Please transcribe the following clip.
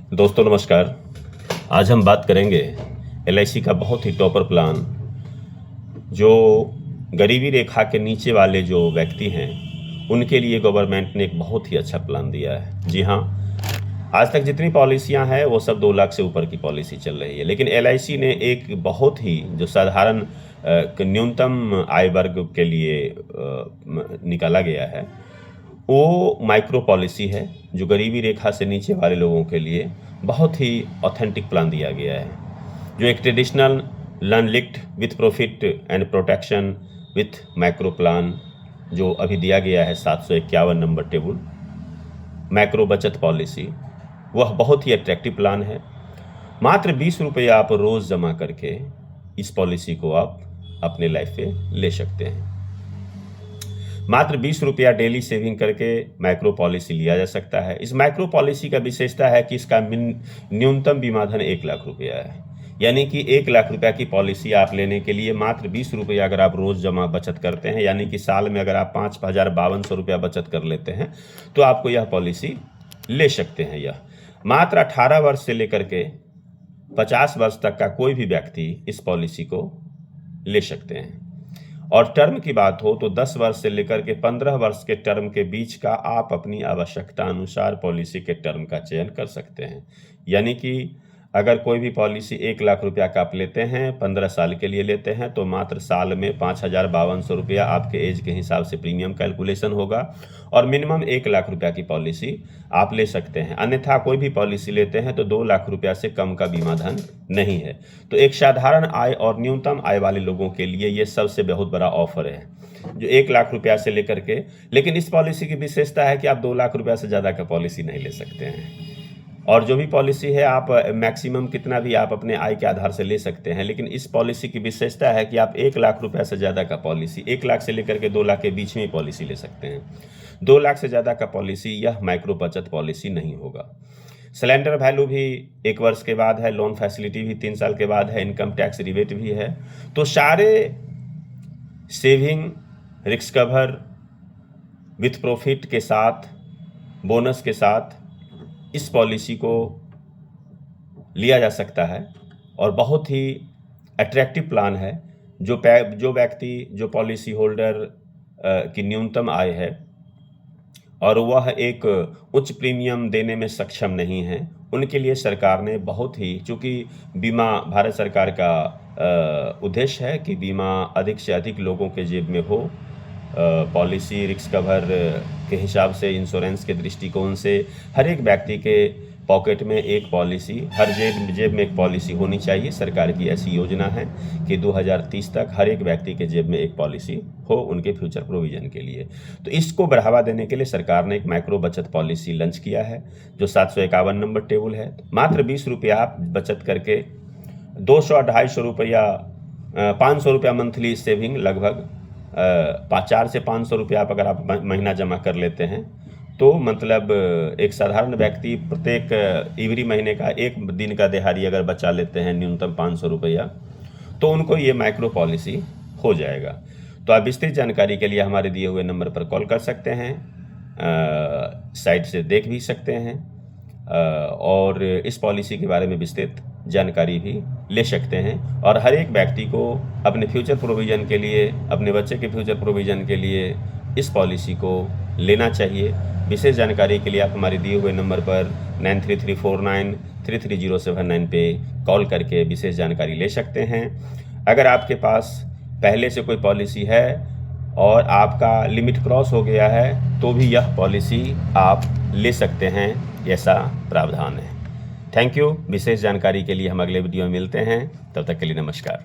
दोस्तों नमस्कार। आज हम बात करेंगे एलआईसी का बहुत ही टॉपर प्लान, जो गरीबी रेखा के नीचे वाले जो व्यक्ति हैं उनके लिए गवर्नमेंट ने एक बहुत ही अच्छा प्लान दिया है। जी हाँ, आज तक जितनी पॉलिसियां हैं वो सब 2 लाख से ऊपर की पॉलिसी चल रही है, लेकिन एलआईसी ने एक बहुत ही जो साधारण न्यूनतम आय वर्ग के लिए निकाला गया है, वो माइक्रो पॉलिसी है जो गरीबी रेखा से नीचे वाले लोगों के लिए बहुत ही ऑथेंटिक प्लान दिया गया है, जो एक traditional non linked with profit and protection with micro plan जो अभी दिया गया है 751 नंबर टेबल माइक्रो बचत पॉलिसी, वह बहुत ही अट्रैक्टिव प्लान है। मात्र 20 रुपये आप रोज़ जमा करके इस पॉलिसी को आप अपने लाइफ पे ले सकते हैं। मात्र 20 रुपया डेली सेविंग करके माइक्रो पॉलिसी लिया जा सकता है। इस माइक्रो पॉलिसी का विशेषता है कि इसका न्यूनतम बीमा धन 1 लाख रुपया है, यानी कि 1 लाख रुपया की पॉलिसी आप लेने के लिए मात्र 20 रुपया अगर आप रोज़ जमा बचत करते हैं, यानी कि साल में अगर आप 5,5200 रुपया बचत कर लेते हैं तो आपको यह पॉलिसी ले सकते हैं। यह मात्र 18 वर्ष से लेकर के 50 वर्ष तक का कोई भी व्यक्ति इस पॉलिसी को ले सकते हैं। और टर्म की बात हो तो 10 वर्ष से लेकर के 15 वर्ष के टर्म के बीच का आप अपनी आवश्यकता अनुसार पॉलिसी के टर्म का चयन कर सकते हैं। यानी कि अगर कोई भी पॉलिसी 1 लाख रुपया का आप लेते हैं, 15 साल के लिए लेते हैं, तो मात्र साल में 5,5200 रुपया आपके एज के हिसाब से प्रीमियम कैलकुलेशन होगा और मिनिमम 1 लाख रुपया की पॉलिसी आप ले सकते हैं। अन्यथा कोई भी पॉलिसी लेते हैं तो 2 लाख रुपया से कम का बीमा धन नहीं है। तो एक साधारण आय और न्यूनतम आय वाले लोगों के लिए ये सबसे बहुत बड़ा ऑफर है, जो 1 लाख रुपया से लेकर के, लेकिन इस पॉलिसी की विशेषता है कि आप 2 लाख रुपया से ज़्यादा का पॉलिसी नहीं ले सकते हैं। और जो भी पॉलिसी है आप मैक्सिमम कितना भी आप अपने आय के आधार से ले सकते हैं, लेकिन इस पॉलिसी की विशेषता है कि आप 1 लाख रुपया से ज़्यादा का पॉलिसी, 1 लाख से लेकर के 2 लाख के बीच में पॉलिसी ले सकते हैं। 2 लाख से ज़्यादा का पॉलिसी यह माइक्रो बचत पॉलिसी नहीं होगा। सिलेंडर वैल्यू भी 1 वर्ष के बाद है, लोन फैसिलिटी भी 3 साल के बाद है, इनकम टैक्स रिबेट भी है। तो सारे saving, risk cover with profit के साथ, बोनस के साथ इस पॉलिसी को लिया जा सकता है और बहुत ही अट्रैक्टिव प्लान है। जो व्यक्ति, जो पॉलिसी होल्डर की न्यूनतम आय है और वह एक उच्च प्रीमियम देने में सक्षम नहीं है, उनके लिए सरकार ने बहुत ही, चूँकि बीमा भारत सरकार का उद्देश्य है कि बीमा अधिक से अधिक लोगों के जेब में हो, पॉलिसी रिस्क कवर के हिसाब से, इंश्योरेंस के दृष्टिकोण से हर एक व्यक्ति के पॉकेट में एक पॉलिसी, हर जेब में एक पॉलिसी होनी चाहिए। सरकार की ऐसी योजना है कि 2030 तक हर एक व्यक्ति के जेब में एक पॉलिसी हो उनके फ्यूचर प्रोविज़न के लिए। तो इसको बढ़ावा देने के लिए सरकार ने एक माइक्रो बचत पॉलिसी लॉन्च किया है, जो 751 नंबर टेबल है। मात्र 20 रुपया आप बचत करके 200-250 रुपया, 500 रुपया मंथली सेविंग, लगभग 400 से 500 रुपया आप अगर आप महीना जमा कर लेते हैं तो मतलब एक साधारण व्यक्ति प्रत्येक एवरी महीने का 1 दिन का दिहाड़ी अगर बचा लेते हैं न्यूनतम 500 रुपया, तो उनको ये माइक्रो पॉलिसी हो जाएगा। तो आप विस्तृत जानकारी के लिए हमारे दिए हुए नंबर पर कॉल कर सकते हैं, साइट से देख भी सकते हैं और इस पॉलिसी के बारे में विस्तृत जानकारी भी ले सकते हैं। और हर एक व्यक्ति को अपने फ्यूचर प्रोविज़न के लिए, अपने बच्चे के फ्यूचर प्रोविज़न के लिए इस पॉलिसी को लेना चाहिए। विशेष जानकारी के लिए आप हमारे दिए हुए नंबर पर 9334933079 पे कॉल करके विशेष जानकारी ले सकते हैं। अगर आपके पास पहले से कोई पॉलिसी है और आपका लिमिट क्रॉस हो गया है तो भी यह पॉलिसी आप ले सकते हैं, ऐसा प्रावधान है। Thank you. विशेष जानकारी के लिए हम अगले वीडियो में मिलते हैं, तब तक के लिए नमस्कार।